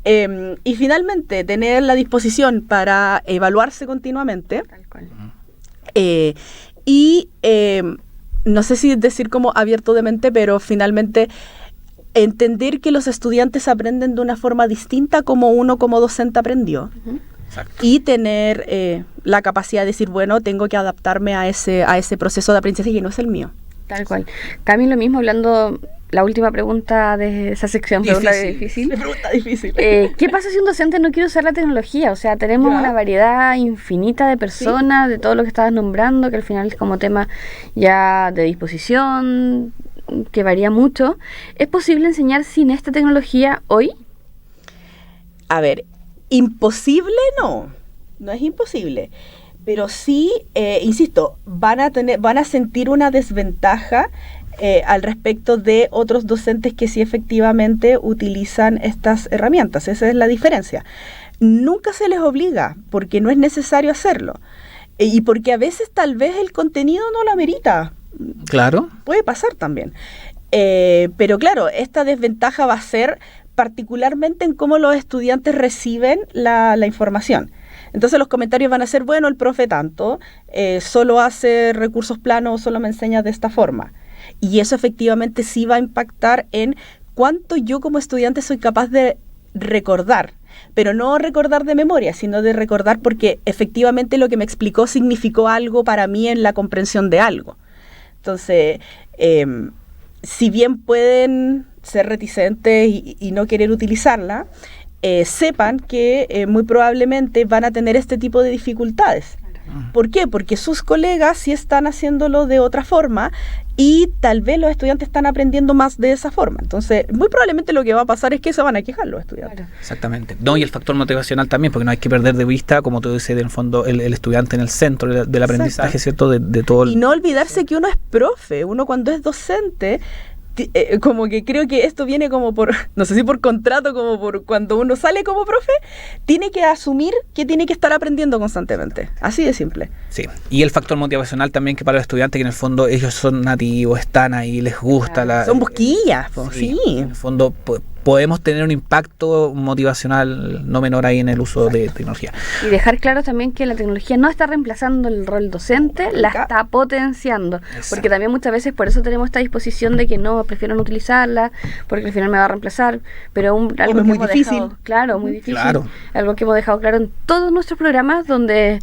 Y finalmente, tener la disposición para evaluarse continuamente. Tal cual. No sé si decir como abierto de mente, pero finalmente entender que los estudiantes aprenden de una forma distinta como uno como docente aprendió. Exacto. Y tener la capacidad de decir, bueno, tengo que adaptarme a ese proceso de aprendizaje que no es el mío. Tal cual. Cami, lo mismo, hablando la última pregunta de esa sección, pregunta difícil. Pregunta difícil. ¿Qué pasa si un docente no quiere usar la tecnología? O sea, tenemos una variedad infinita de personas, de todo lo que estabas nombrando, que al final es como tema ya de disposición, que varía mucho. ¿Es posible enseñar sin esta tecnología hoy? A ver, imposible no es imposible, pero sí, insisto, van a sentir una desventaja al respecto de otros docentes que sí efectivamente utilizan estas herramientas. Esa es la diferencia. Nunca se les obliga, porque no es necesario hacerlo, y porque a veces tal vez el contenido no lo amerita. Claro. Puede pasar también. Pero claro, esta desventaja va a ser particularmente en cómo los estudiantes reciben la información. Entonces los comentarios van a ser, bueno, el profe tanto, solo hace recursos planos, solo me enseña de esta forma. Y eso efectivamente sí va a impactar en cuánto yo como estudiante soy capaz de recordar. Pero no recordar de memoria, sino de recordar porque efectivamente lo que me explicó significó algo para mí en la comprensión de algo. Entonces, si bien pueden ser reticentes y no querer utilizarla, sepan que muy probablemente van a tener este tipo de dificultades. ¿Por qué? Porque sus colegas sí están haciéndolo de otra forma y tal vez los estudiantes están aprendiendo más de esa forma. Entonces, muy probablemente lo que va a pasar es que se van a quejar los estudiantes. Claro. Exactamente. No, y el factor motivacional también, porque no hay que perder de vista, como tú dices, en el fondo, el estudiante en el centro del aprendizaje, ¿cierto? De todo el... Y no olvidarse que uno es profe, uno cuando es docente... como que creo que esto viene como por, no sé si por contrato, como por cuando uno sale como profe, tiene que asumir que tiene que estar aprendiendo constantemente. Así de simple. Sí, y el factor motivacional también que para los estudiantes, que en el fondo ellos son nativos, están ahí, les gusta la... Son busquillas, sí. En el fondo podemos tener un impacto motivacional no menor ahí en el uso de tecnología. Y dejar claro también que la tecnología no está reemplazando el rol docente, la está potenciando. Exacto. Porque también muchas veces por eso tenemos esta disposición de que no, prefiero no utilizarla, porque al final me va a reemplazar. Pero algo es que muy hemos difícil. dejado, claro, muy difícil. Claro. Algo que hemos dejado claro en todos nuestros programas, donde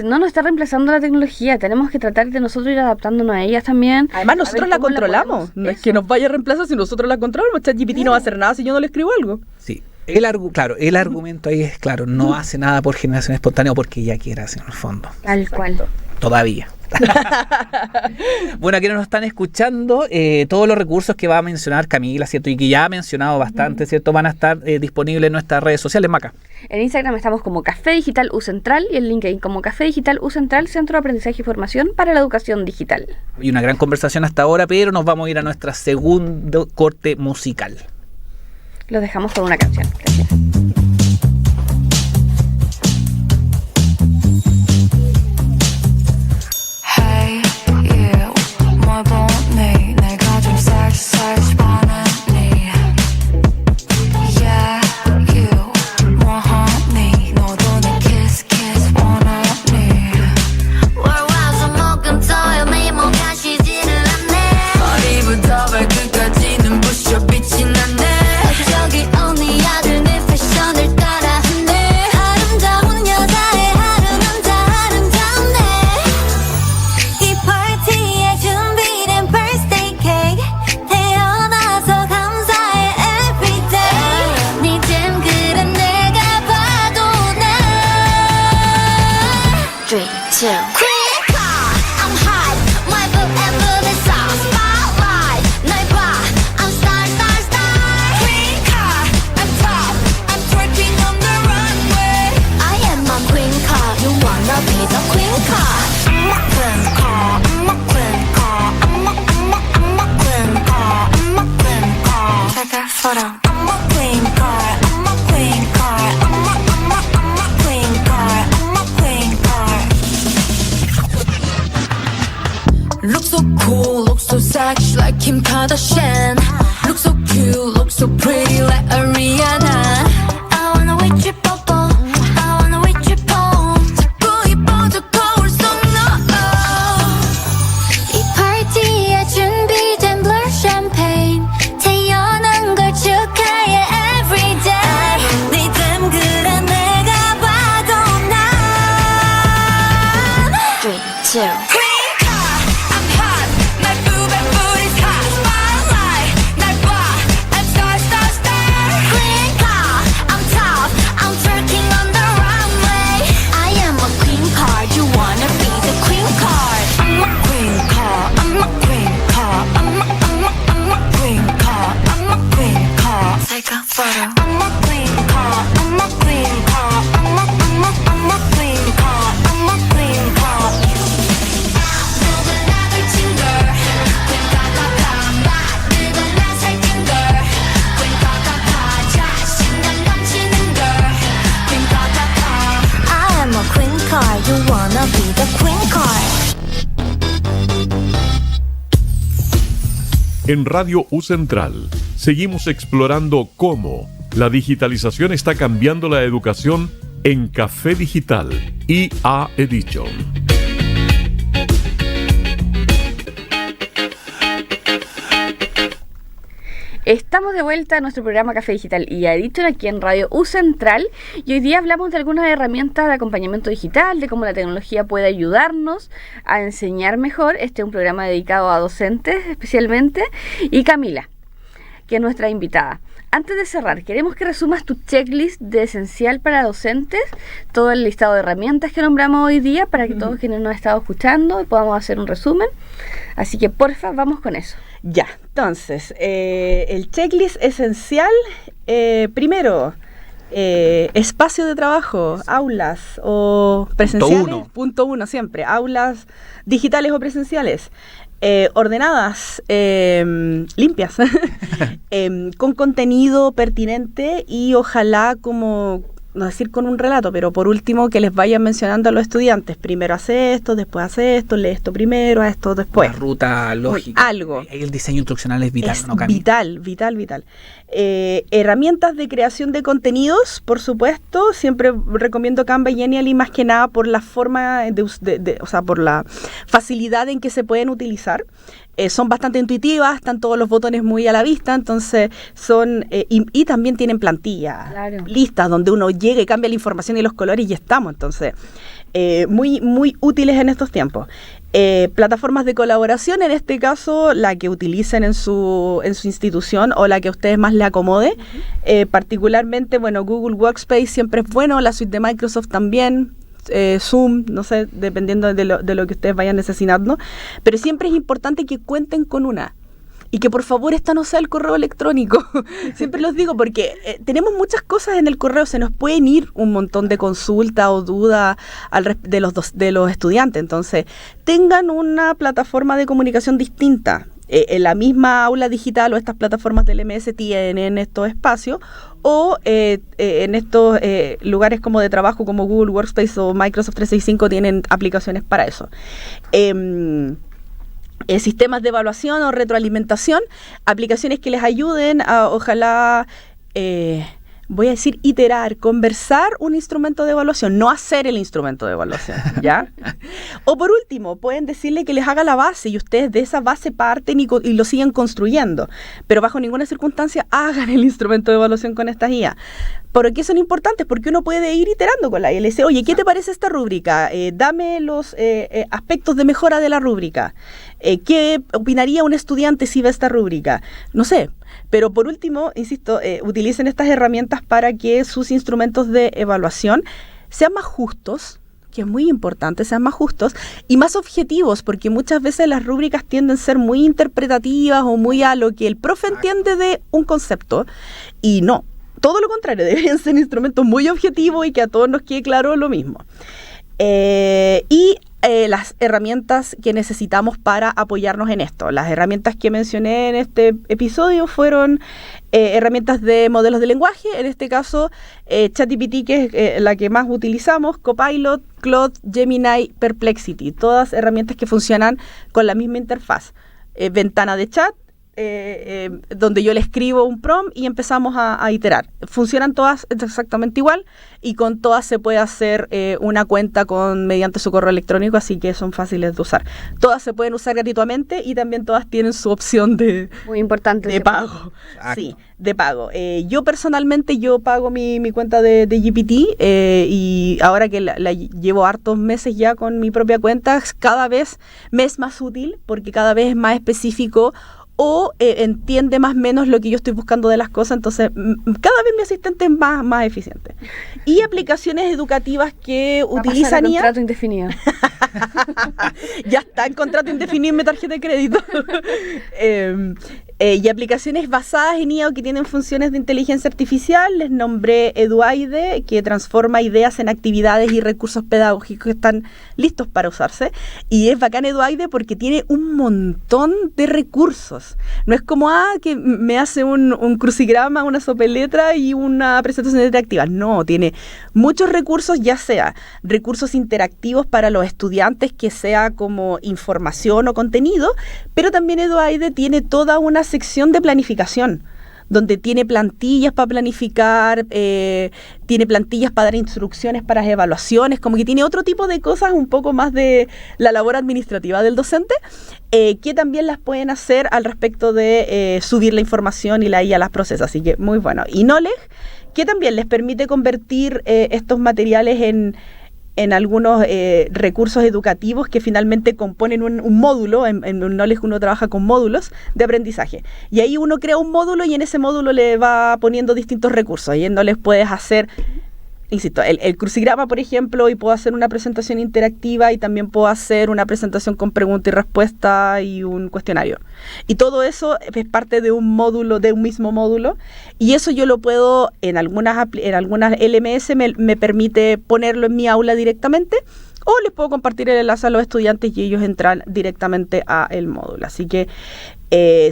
no nos está reemplazando la tecnología. Tenemos que tratar de nosotros ir adaptándonos a ellas también. Además, nosotros la controlamos. No es que nos vaya a reemplazar si nosotros la controlamos. ChatGPT no va a hacer nada si yo no le escribo algo. Sí, el argumento ahí es claro, no hace nada por generación espontánea o porque ella quiera, en el fondo. Tal cual. Todavía. Bueno, aquí nos están escuchando, todos los recursos que va a mencionar Camila, ¿cierto? Y que ya ha mencionado bastante, ¿cierto? Van a estar disponibles en nuestras redes sociales, Maca. En Instagram estamos como Café Digital U Central y en LinkedIn como Café Digital U Central, Centro de Aprendizaje y Formación para la Educación Digital. Y una gran conversación hasta ahora, pero nos vamos a ir a nuestra segundo corte musical. Los dejamos con una canción. Gracias. Hey you, 뭘 보니? 내가 좀 search 반했니? Yeah you, 원하니? 너도 내 kiss 원하니? 월화수목금토일 미모가 쉬지를 않네. 머리부터 발끝까지는 부셔 빛이 나네. 저기 언니 아들 내 패션을 따라하네. 아름다운 여자의 하루는 다 아름답네. 이 파티에 준비된 birthday cake 태어나서 감사해 everyday. 네 잼그릇 내가 봐도 난 3, 2 Queen card, I'm hot. My book and book is all spotlight. 날 봐, I'm star. Queen card, I'm top. I'm twerking on the runway. I am a queen card. You wanna be the queen card? I'm a queen card. I'm a queen card. I'm a queen card. I'm a queen card. Take a photo. I'm a queen card. I'm a queen card. I'm a queen card. I'm a queen card. Look so cool, look so sexy like Kim Kardashian. Look so cute, look so pretty like Ariana. I wanna wait you bubble, I wanna wait you bone. 자꾸 이뻐져 거울 속 너. 이 파티에 준비된 blur champagne. 태어난 걸 축하해 everyday. 네 잼그릇 내가 봐도 난 3, 2 Queen card, I'm hot. 날 boob and booty's hot. Spotlight, 날 봐, I'm star. Queen card, I'm top. I'm twerking on the runway. I am a queen card. You wanna be the queen card? I'm a queen card. I'm a queen card. I'm a queen card. I'm a queen card. Take a photo. I'm a queen card. I'm a queen card. I'm a queen card. I'm a queen card. 누구나 걸친 걸 queen card. 누구나 살찐 걸 queen card. 자신감 넘치는 걸 queen card. I am a queen card. You wanna be the queen card? En Radio U Central seguimos explorando cómo la digitalización está cambiando la educación en Café Digital IA Edition. Estamos de vuelta a nuestro programa Café Digital y Edition aquí en Radio U Central y hoy día hablamos de algunas herramientas de acompañamiento digital, de cómo la tecnología puede ayudarnos a enseñar mejor. Este es un programa dedicado a docentes especialmente y Camila, que es nuestra invitada. Antes de cerrar, queremos que resumas tu checklist de esencial para docentes, todo el listado de herramientas que nombramos hoy día para que todos quienes nos han estado escuchando podamos hacer un resumen. Así que porfa, vamos con eso. Ya, entonces, el checklist esencial, primero, espacio de trabajo, aulas o presenciales. Punto uno siempre, aulas digitales o presenciales. Ordenadas, limpias, con contenido pertinente y ojalá como, no decir con un relato, pero por último que les vayan mencionando a los estudiantes, primero hace esto, después hace esto, lee esto primero, a esto después. Una ruta lógica. Algo. El diseño instruccional es vital, Es ¿no, Camila? vital. Herramientas de creación de contenidos, por supuesto, siempre recomiendo Canva y Genially más que nada por la forma o sea, por la facilidad en que se pueden utilizar. Son bastante intuitivas, están todos los botones muy a la vista, entonces son y también tienen plantillas, Claro. listas donde uno llega y cambia la información y los colores y ya estamos, entonces muy útiles en estos tiempos. Plataformas de colaboración, en este caso la que utilicen en su institución o la que a ustedes más le acomode. Particularmente, bueno, Google Workspace siempre es bueno, la suite de Microsoft también, Zoom, no sé, dependiendo de lo que ustedes vayan necesitando, pero siempre es importante que cuenten con una. Y que por favor esta no sea el correo electrónico. Siempre los digo porque tenemos muchas cosas en el correo, se nos pueden ir un montón de consultas o dudas de los estudiantes. Entonces, tengan una plataforma de comunicación distinta. En la misma aula digital o estas plataformas del MS tienen estos espacios, o en estos lugares como de trabajo como Google Workspace o Microsoft 365 tienen aplicaciones para eso. Sistemas de evaluación o retroalimentación, aplicaciones que les ayuden a, ojalá, voy a decir iterar, conversar un instrumento de evaluación, no hacer el instrumento de evaluación, ¿ya? O por último, pueden decirle que les haga la base y ustedes de esa base parten y lo siguen construyendo, pero bajo ninguna circunstancia hagan el instrumento de evaluación con estas IA. ¿Por qué son importantes? Porque uno puede ir iterando con la IA. Le dice, oye, ¿qué te parece esta rúbrica? Dame los aspectos de mejora de la rúbrica. ¿Qué opinaría un estudiante si ve esta rúbrica? No sé. Pero por último, insisto, utilicen estas herramientas para que sus instrumentos de evaluación sean más justos, que es muy importante, sean más justos y más objetivos, porque muchas veces las rúbricas tienden a ser muy interpretativas o muy a lo que el profe entiende de un concepto, y no. Todo lo contrario, deberían ser instrumentos muy objetivos y que a todos nos quede claro lo mismo. Las herramientas que necesitamos para apoyarnos en esto. Las herramientas que mencioné en este episodio fueron herramientas de modelos de lenguaje, en este caso ChatGPT, que es la que más utilizamos, Copilot, Claude, Gemini, Perplexity, todas herramientas que funcionan con la misma interfaz. Ventana de chat, donde yo le escribo un prompt y empezamos a iterar. Funcionan todas exactamente igual y con todas se puede hacer una cuenta mediante su correo electrónico, así que son fáciles de usar. Todas se pueden usar gratuitamente y también todas tienen su opción muy importante de pago. Sí, de pago. Yo personalmente pago mi cuenta de GPT y ahora que la llevo hartos meses ya con mi propia cuenta, cada vez me es más útil porque cada vez es más específico o entiende más o menos lo que yo estoy buscando de las cosas, entonces cada vez mi asistente es más eficiente. Y aplicaciones educativas que utilizan IA. Contrato indefinido. Ya está en contrato indefinido en mi tarjeta de crédito. Y aplicaciones basadas en IA o que tienen funciones de inteligencia artificial. Les nombré Eduaide, que transforma ideas en actividades y recursos pedagógicos que están listos para usarse. Y es bacán Eduaide porque tiene un montón de recursos. No es como, que me hace un crucigrama, una sopeletra y una presentación interactiva. No, tiene muchos recursos, ya sea recursos interactivos para los estudiantes, que sea como información o contenido, pero también Eduaide tiene toda una sección de planificación, donde tiene plantillas para planificar, tiene plantillas para dar instrucciones para las evaluaciones, como que tiene otro tipo de cosas, un poco más de la labor administrativa del docente, que también las pueden hacer al respecto de subir la información y la IA las procesa, así que muy bueno. Y Knowledge, que también les permite convertir estos materiales en algunos recursos educativos que finalmente componen un módulo. En Knowledge uno trabaja con módulos de aprendizaje. Y ahí uno crea un módulo y en ese módulo le va poniendo distintos recursos. Y en Knowledge puedes hacer, insisto, el crucigrama, por ejemplo, y puedo hacer una presentación interactiva y también puedo hacer una presentación con pregunta y respuesta y un cuestionario. Y todo eso es parte de un módulo, de un mismo módulo. Y eso yo lo puedo, en algunas LMS me permite ponerlo en mi aula directamente, o les puedo compartir el enlace a los estudiantes y ellos entran directamente a el módulo. Así que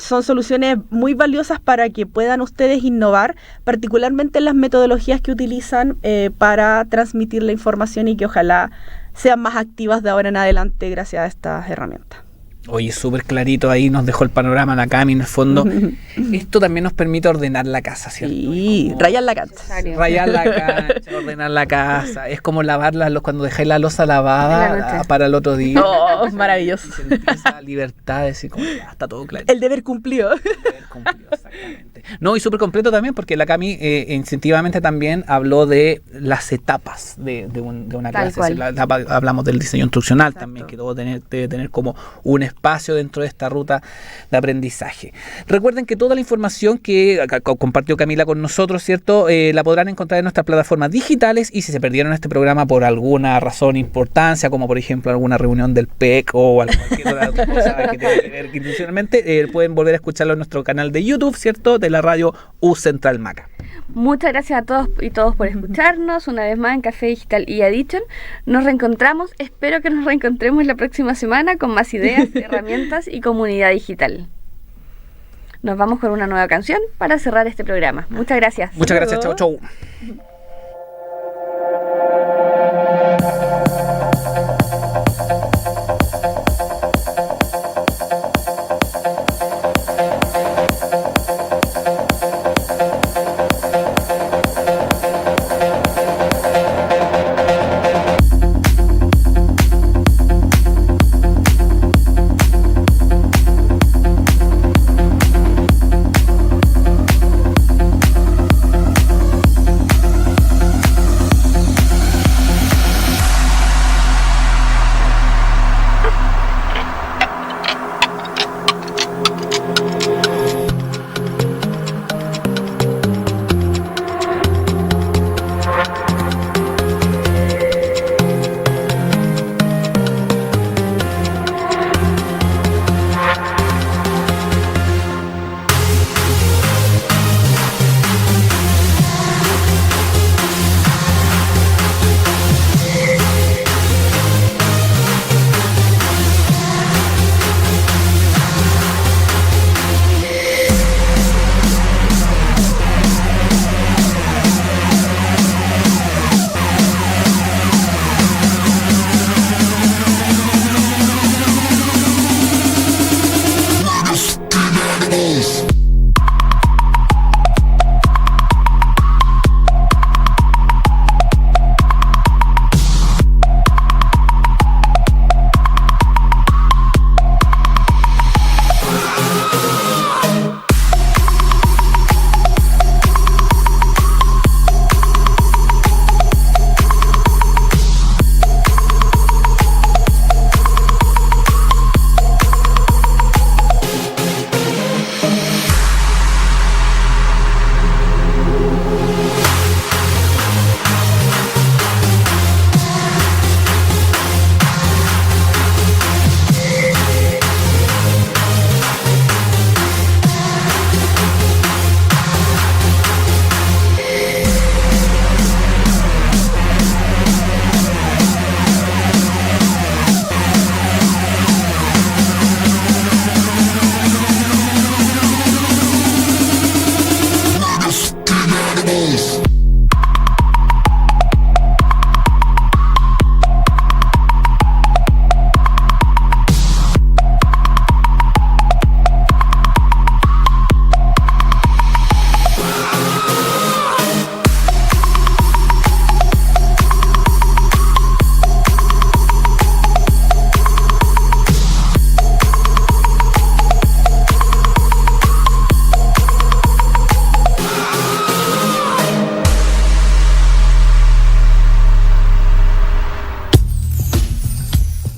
son soluciones muy valiosas para que puedan ustedes innovar, particularmente en las metodologías que utilizan para transmitir la información y que ojalá sean más activas de ahora en adelante gracias a estas herramientas. Oye, súper clarito ahí, nos dejó el panorama la Cami en el fondo. Esto también nos permite ordenar la casa, ¿cierto? Sí, rayar la cancha. Rayar la cancha, ordenar la casa. Es como lavarla cuando dejáis la loza lavada para el otro día. Oh, maravilloso. Y sentir esa libertad de decir, como, está todo claro. El deber cumplido. El deber cumplido, exactamente. Exactamente. No, y súper completo también, porque la Cami incentivamente también habló de las etapas de una Tal clase. cual. Hablamos del diseño instruccional Exacto. también, que todo debe tener como un espacio dentro de esta ruta de aprendizaje. Recuerden que toda la información que compartió Camila con nosotros, ¿cierto? La podrán encontrar en nuestras plataformas digitales, y si se perdieron este programa por alguna razón, importancia, como por ejemplo alguna reunión del PEC o cualquier otra cosa que tenga que ver institucionalmente, pueden volver a escucharlo en nuestro canal de YouTube, ¿cierto? De la radio U Central Maca. Muchas gracias a todos y todos por escucharnos una vez más en Café Digital y Addiction. Nos reencontramos, espero que nos reencontremos la próxima semana con más ideas, herramientas y comunidad digital. Nos vamos con una nueva canción para cerrar este programa. Muchas gracias. Muchas gracias, chau, chau.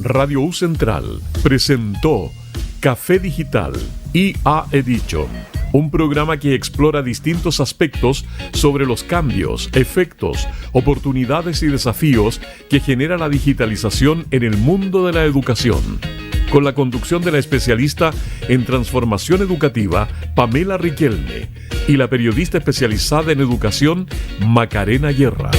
Radio U Central presentó Café Digital IA Edition, un programa que explora distintos aspectos sobre los cambios, efectos, oportunidades y desafíos que genera la digitalización en el mundo de la educación. Con la conducción de la especialista en transformación educativa, Pamela Riquelme, y la periodista especializada en educación, Macarena Guerra.